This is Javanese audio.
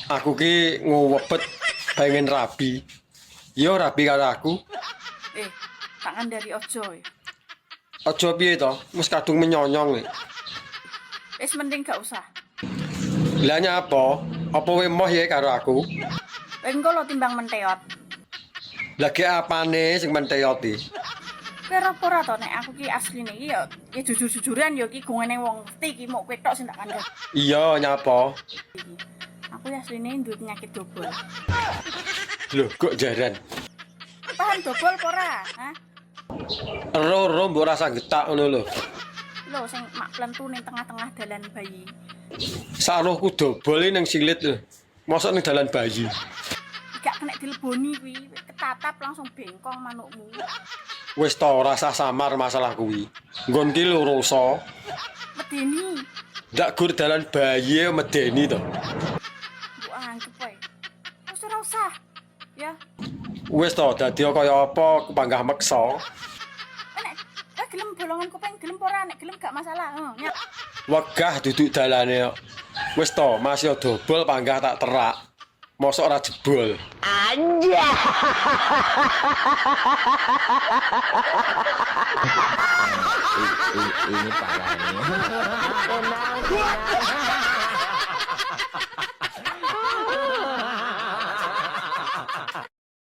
Aku ki nguwebet pengen rabi. Yo rabi karo aku. Tangan dari ojo ya. Aja piye to, wis kadung menyonyong. Wis mending gak usah. Lah nyapa? Apa kowe moh ya karo aku? Engko lo timbang menteot. Lagi apane sing menteot iki? Kowe ora to nek aku ki asline iki ya jujur-jujuran ya ki gongene wong mesti iki mok kowe tok sing tak kandhani. Iya nyapa? Aku asline duwe penyakit dobol. Lho kok jaran? Paham dobol apa ora? Hah? Ero-ero mbok rasa getak ngono lho. Lho sing mak plentu ning tengah-tengah dalan bayi. Saruhku dobol ning silit lho. Mosok ning dalan bayi. Gak kena dileboni kuwi, ketatap langsung bengkong manukmu. Wis to rasa samar masalah kuwi. Nggon ki loroso. Medeni. Ndak gur dalan bayi medeni to. Mbok anggap wae. Wis ora usah. Ya, Wis to dadi kaya apa kepanggah meksa. nek gelem bolongan kuping gelem ora nek gelem gak masalah. Nyak. Wegah duduk dalane kok. Wis to masih dobol panggah tak terak. Mosok ora jebol. Anja. Ini parah nih.